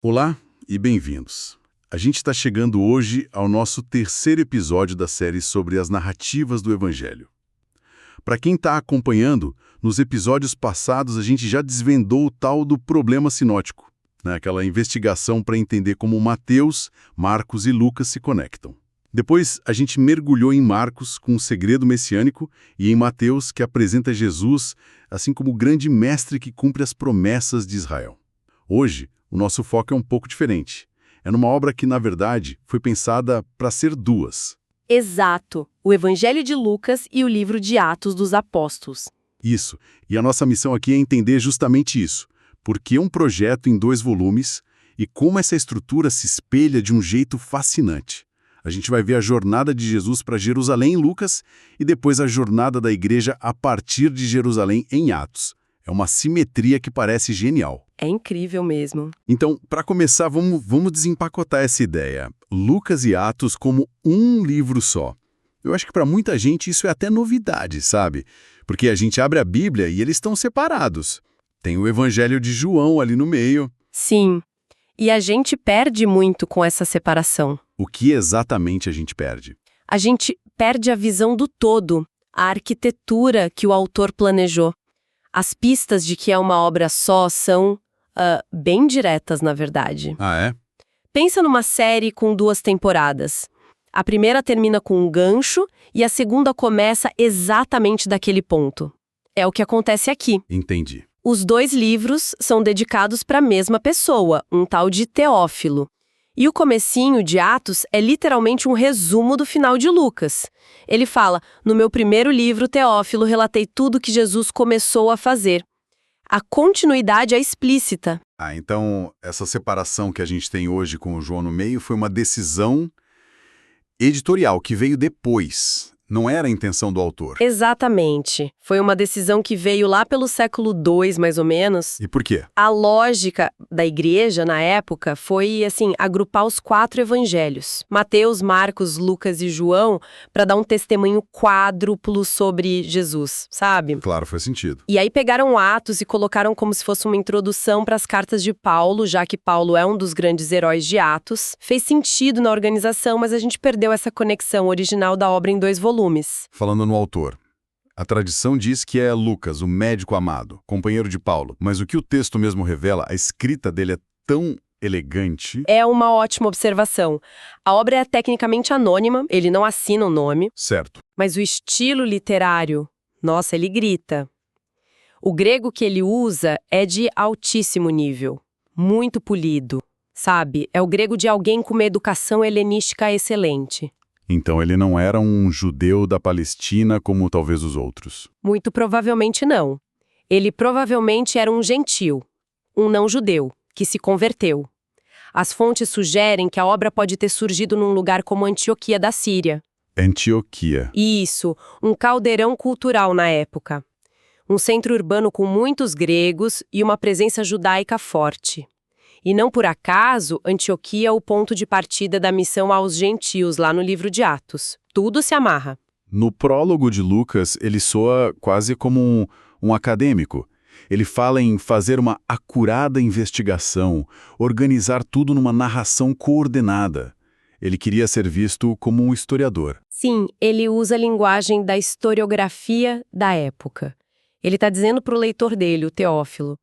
Olá e bem-vindos. A gente está chegando hoje ao nosso terceiro episódio da série sobre as narrativas do Evangelho. Para quem está acompanhando, nos episódios passados a gente já desvendou o tal do problema sinótico, né? Aquela investigação para entender como Mateus, Marcos e Lucas se conectam. Depois a gente mergulhou em Marcos com o segredo messiânico e em Mateus, que apresenta Jesus assim como o grande mestre que cumpre as promessas de Israel. Hoje, o nosso foco é um pouco diferente. É numa obra que, na verdade, foi pensada para ser duas. Exato, o Evangelho de Lucas e o livro de Atos dos Apóstolos. Isso. E a nossa missão aqui é entender justamente isso. Por que um projeto em 2 volumes e como essa estrutura se espelha de um jeito fascinante. A gente vai ver a jornada de Jesus para Jerusalém em Lucas e depois a jornada da igreja a partir de Jerusalém em Atos. É uma simetria que parece genial. É incrível mesmo. Então, para começar, vamos desempacotar essa ideia. Lucas e Atos como um livro só. Eu acho que para muita gente isso é até novidade, sabe? Porque a gente abre a Bíblia e eles estão separados. Tem o Evangelho de João ali no meio. Sim, e a gente perde muito com essa separação. O que exatamente a gente perde? A gente perde a visão do todo, a arquitetura que o autor planejou. As pistas de que é uma obra só são bem diretas, na verdade. Ah, é? Pensa numa série com 2 temporadas. A primeira termina com um gancho e a segunda começa exatamente daquele ponto. É o que acontece aqui. Entendi. Os 2 livros são dedicados para a mesma pessoa, um tal de Teófilo. E o comecinho de Atos é literalmente um resumo do final de Lucas. Ele fala, no meu primeiro livro, Teófilo, relatei tudo que Jesus começou a fazer. A continuidade é explícita. Ah, então essa separação que a gente tem hoje com o João no meio foi uma decisão editorial que veio depois. Não era a intenção do autor. Exatamente. Foi uma decisão que veio lá pelo século II, mais ou menos. E por quê? A lógica da igreja, na época, foi, agrupar os 4 evangelhos. Mateus, Marcos, Lucas e João, para dar um testemunho quádruplo sobre Jesus, sabe? Claro, faz sentido. E aí pegaram Atos e colocaram como se fosse uma introdução para as cartas de Paulo, já que Paulo é um dos grandes heróis de Atos. Fez sentido na organização, mas a gente perdeu essa conexão original da obra em 2 volumes. Falando no autor, a tradição diz que é Lucas, o médico amado, companheiro de Paulo, mas o que o texto mesmo revela, a escrita dele é tão elegante. É uma ótima observação. A obra é tecnicamente anônima, ele não assina o nome. Certo. Mas o estilo literário, nossa, ele grita. O grego que ele usa é de altíssimo nível, muito polido, sabe? É o grego de alguém com uma educação helenística excelente. Então ele não era um judeu da Palestina como talvez os outros. Muito provavelmente não. Ele provavelmente era um gentil, um não-judeu, que se converteu. As fontes sugerem que a obra pode ter surgido num lugar como Antioquia da Síria. Antioquia. Isso, um caldeirão cultural na época. Um centro urbano com muitos gregos e uma presença judaica forte. E não por acaso, Antioquia é o ponto de partida da missão aos gentios lá no livro de Atos. Tudo se amarra. No prólogo de Lucas, ele soa quase como um acadêmico. Ele fala em fazer uma acurada investigação, organizar tudo numa narração coordenada. Ele queria ser visto como um historiador. Sim, ele usa a linguagem da historiografia da época. Ele está dizendo para o leitor dele, o Teófilo,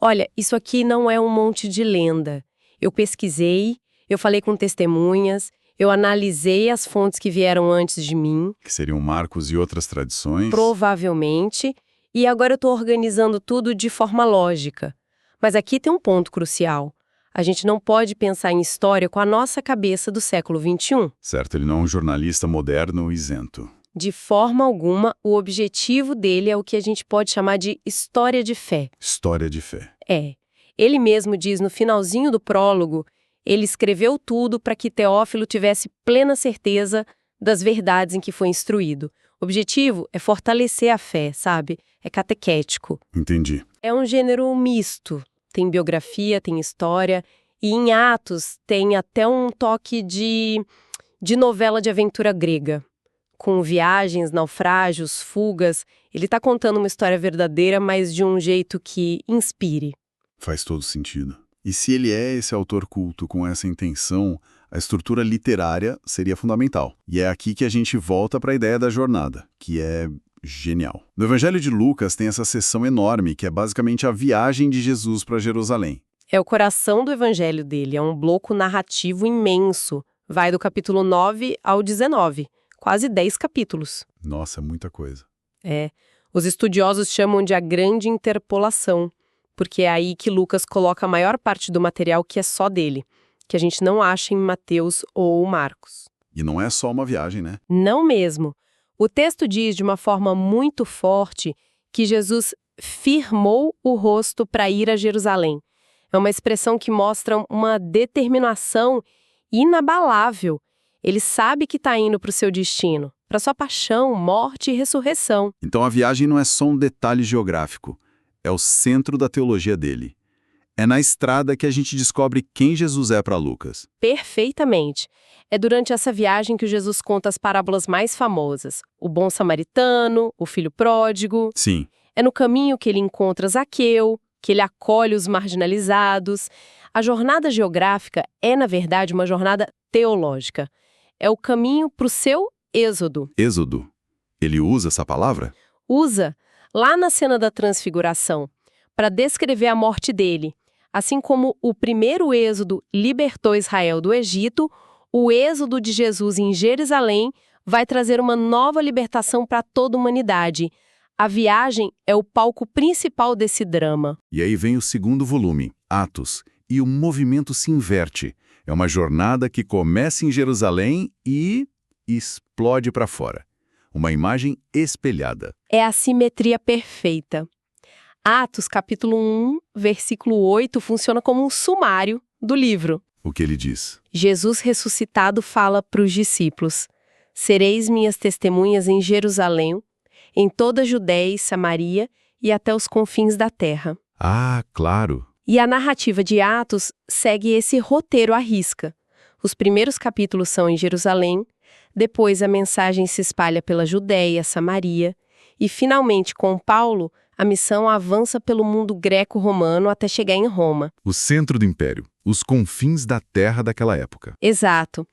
olha, isso aqui não é um monte de lenda. Eu pesquisei, eu falei com testemunhas, eu analisei as fontes que vieram antes de mim. Que seriam Marcos e outras tradições. Provavelmente. E agora eu estou organizando tudo de forma lógica. Mas aqui tem um ponto crucial. A gente não pode pensar em história com a nossa cabeça do século XXI. Certo, ele não é um jornalista moderno isento. De forma alguma, o objetivo dele é o que a gente pode chamar de história de fé. História de fé. É. Ele mesmo diz no finalzinho do prólogo, ele escreveu tudo para que Teófilo tivesse plena certeza das verdades em que foi instruído. O objetivo é fortalecer a fé, sabe? É catequético. Entendi. É um gênero misto. Tem biografia, tem história, e em Atos tem até um toque de novela de aventura grega. Com viagens, naufrágios, fugas, ele está contando uma história verdadeira, mas de um jeito que inspire. Faz todo sentido. E se ele é esse autor culto com essa intenção, a estrutura literária seria fundamental. E é aqui que a gente volta para a ideia da jornada, que é genial. No Evangelho de Lucas tem essa seção enorme, que é basicamente a viagem de Jesus para Jerusalém. É o coração do evangelho dele, é um bloco narrativo imenso. Vai do capítulo 9 ao 19, quase 10 capítulos. Nossa, é muita coisa. Os estudiosos chamam de a grande interpolação, porque é aí que Lucas coloca a maior parte do material que é só dele, que a gente não acha em Mateus ou Marcos. E não é só uma viagem, né? Não mesmo. O texto diz de uma forma muito forte que Jesus firmou o rosto para ir a Jerusalém. É uma expressão que mostra uma determinação inabalável. Ele sabe que está indo para o seu destino, para sua paixão, morte e ressurreição. Então a viagem não é só um detalhe geográfico, é o centro da teologia dele. É na estrada que a gente descobre quem Jesus é para Lucas. Perfeitamente. É durante essa viagem que Jesus conta as parábolas mais famosas. O bom samaritano, o filho pródigo. Sim. É no caminho que ele encontra Zaqueu, que ele acolhe os marginalizados. A jornada geográfica é, na verdade, uma jornada teológica. É o caminho para o seu êxodo. Êxodo. Ele usa essa palavra? Usa, lá na cena da transfiguração, para descrever a morte dele. Assim como o primeiro êxodo libertou Israel do Egito, o êxodo de Jesus em Jerusalém vai trazer uma nova libertação para toda a humanidade. A viagem é o palco principal desse drama. E aí vem o segundo volume, Atos, e o movimento se inverte. É uma jornada que começa em Jerusalém e explode para fora. Uma imagem espelhada. É a simetria perfeita. Atos, capítulo 1, versículo 8, funciona como um sumário do livro. O que ele diz? Jesus ressuscitado fala para os discípulos: sereis minhas testemunhas em Jerusalém, em toda a Judéia e Samaria e até os confins da terra. Ah, claro. E a narrativa de Atos segue esse roteiro à risca. Os primeiros capítulos são em Jerusalém, depois a mensagem se espalha pela Judéia, Samaria, e finalmente, com Paulo, a missão avança pelo mundo greco-romano até chegar em Roma. O centro do império, os confins da terra daquela época. Exato.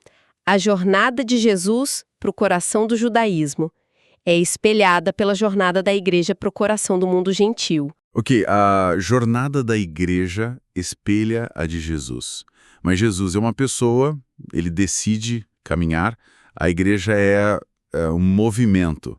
A jornada de Jesus para o coração do judaísmo é espelhada pela jornada da igreja para o coração do mundo gentil. Ok, a jornada da igreja espelha a de Jesus. Mas Jesus é uma pessoa, ele decide caminhar, a igreja é um movimento.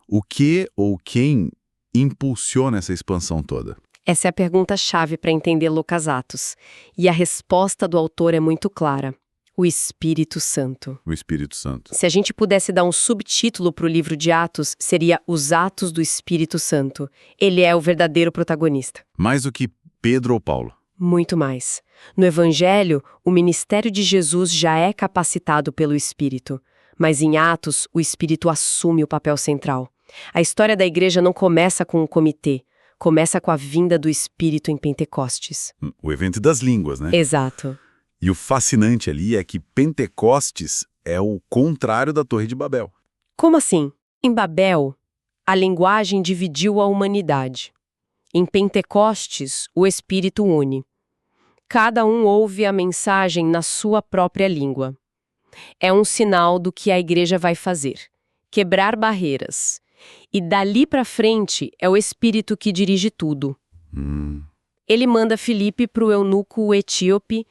O que ou quem impulsiona essa expansão toda? Essa é a pergunta-chave para entender Lucas Atos. E a resposta do autor é muito clara: o Espírito Santo. O Espírito Santo. Se a gente pudesse dar um subtítulo para o livro de Atos, seria Os Atos do Espírito Santo. Ele é o verdadeiro protagonista. Mais do que Pedro ou Paulo. Muito mais. No Evangelho, o ministério de Jesus já é capacitado pelo Espírito. Mas em Atos, o Espírito assume o papel central. A história da igreja não começa com um comitê. Começa com a vinda do Espírito em Pentecostes. O evento das línguas, né? Exato. E o fascinante ali é que Pentecostes é o contrário da Torre de Babel. Como assim? Em Babel, a linguagem dividiu a humanidade. Em Pentecostes, o Espírito une. Cada um ouve a mensagem na sua própria língua. É um sinal do que a igreja vai fazer: quebrar barreiras. E dali para frente é o Espírito que dirige tudo. Ele manda Filipe para o eunuco etíope.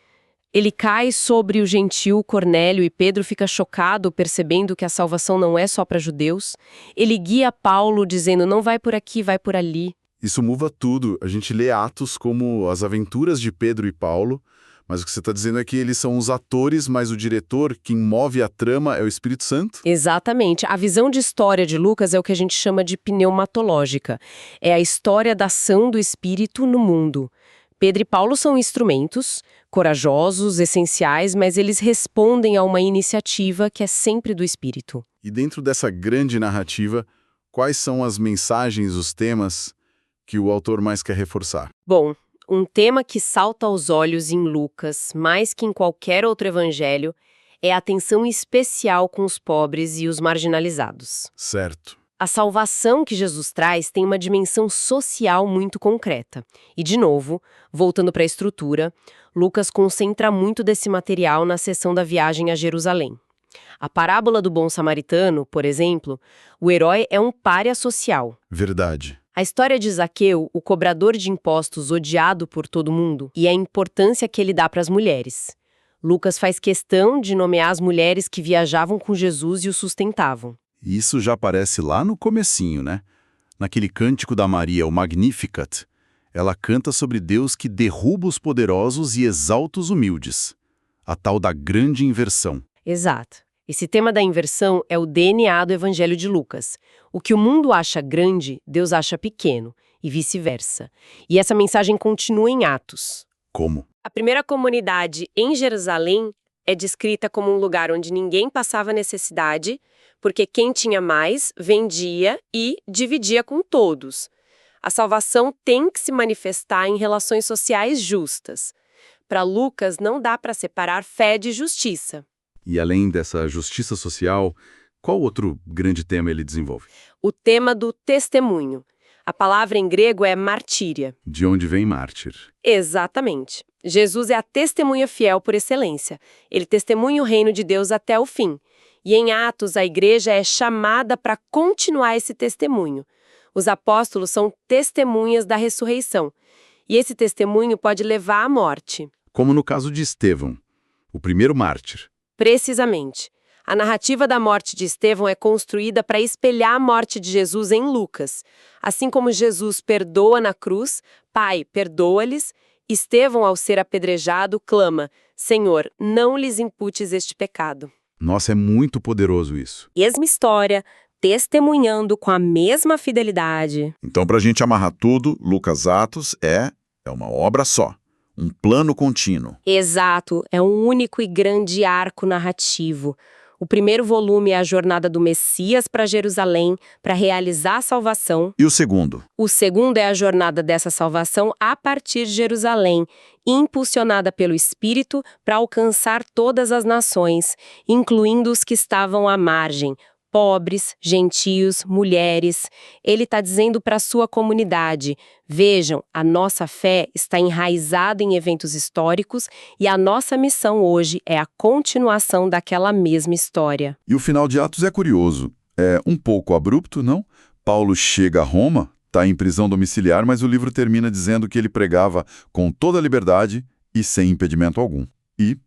Ele cai sobre o gentil Cornélio e Pedro fica chocado, percebendo que a salvação não é só para judeus. Ele guia Paulo, dizendo: não vai por aqui, vai por ali. Isso muda tudo. A gente lê Atos como as aventuras de Pedro e Paulo, mas o que você está dizendo é que eles são os atores, mas o diretor, quem move a trama, é o Espírito Santo? Exatamente. A visão de história de Lucas é o que a gente chama de pneumatológica. É a história da ação do Espírito no mundo. Pedro e Paulo são instrumentos, corajosos, essenciais, mas eles respondem a uma iniciativa que é sempre do Espírito. E dentro dessa grande narrativa, quais são as mensagens, os temas que o autor mais quer reforçar? Bom, um tema que salta aos olhos em Lucas, mais que em qualquer outro evangelho, é a atenção especial com os pobres e os marginalizados. Certo. A salvação que Jesus traz tem uma dimensão social muito concreta. E, de novo, voltando para a estrutura, Lucas concentra muito desse material na seção da viagem a Jerusalém. A parábola do bom samaritano, por exemplo, o herói é um pária social. Verdade. A história de Zaqueu, o cobrador de impostos odiado por todo mundo, e a importância que ele dá para as mulheres. Lucas faz questão de nomear as mulheres que viajavam com Jesus e o sustentavam. Isso já aparece lá no comecinho, né? Naquele cântico da Maria, o Magnificat, ela canta sobre Deus que derruba os poderosos e exalta os humildes. A tal da grande inversão. Exato. Esse tema da inversão é o DNA do Evangelho de Lucas. O que o mundo acha grande, Deus acha pequeno, e vice-versa. E essa mensagem continua em Atos. Como? A primeira comunidade em Jerusalém é descrita como um lugar onde ninguém passava necessidade, porque quem tinha mais vendia e dividia com todos. A salvação tem que se manifestar em relações sociais justas. Para Lucas, não dá para separar fé de justiça. E além dessa justiça social, qual outro grande tema ele desenvolve? O tema do testemunho. A palavra em grego é martíria. De onde vem mártir? Exatamente. Jesus é a testemunha fiel por excelência. Ele testemunha o reino de Deus até o fim. E em Atos, a igreja é chamada para continuar esse testemunho. Os apóstolos são testemunhas da ressurreição. E esse testemunho pode levar à morte. Como no caso de Estevão, o primeiro mártir. Precisamente. A narrativa da morte de Estevão é construída para espelhar a morte de Jesus em Lucas. Assim como Jesus perdoa na cruz, Pai, perdoa-lhes, Estevão, ao ser apedrejado, clama, Senhor, não lhes imputes este pecado. Nossa, é muito poderoso isso. Mesma história, testemunhando com a mesma fidelidade. Então, para a gente amarrar tudo, Lucas Atos é uma obra só, um plano contínuo. Exato, é um único e grande arco narrativo. O primeiro volume é a jornada do Messias para Jerusalém, para realizar a salvação. E o segundo? O segundo é a jornada dessa salvação a partir de Jerusalém, impulsionada pelo Espírito para alcançar todas as nações, incluindo os que estavam à margem, pobres, gentios, mulheres. Ele está dizendo para a sua comunidade, vejam, a nossa fé está enraizada em eventos históricos e a nossa missão hoje é a continuação daquela mesma história. E o final de Atos é curioso. É um pouco abrupto, não? Paulo chega a Roma, está em prisão domiciliar, mas o livro termina dizendo que ele pregava com toda a liberdade e sem impedimento algum. E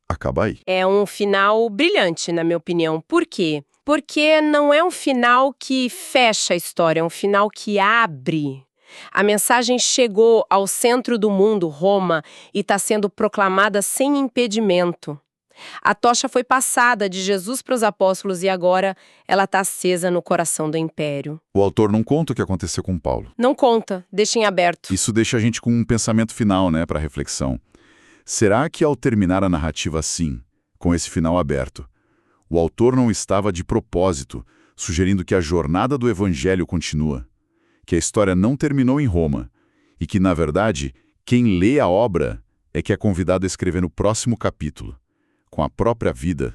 acaba aí. É um final brilhante, na minha opinião. Por quê? Porque não é um final que fecha a história, é um final que abre. A mensagem chegou ao centro do mundo, Roma, e está sendo proclamada sem impedimento. A tocha foi passada de Jesus para os apóstolos e agora ela está acesa no coração do império. O autor não conta o que aconteceu com Paulo. Não conta, deixa em aberto. Isso deixa a gente com um pensamento final, né, para reflexão. Será que ao terminar a narrativa assim, com esse final aberto, o autor não estava de propósito sugerindo que a jornada do evangelho continua, que a história não terminou em Roma e que, na verdade, quem lê a obra é que é convidado a escrever no próximo capítulo, com a própria vida,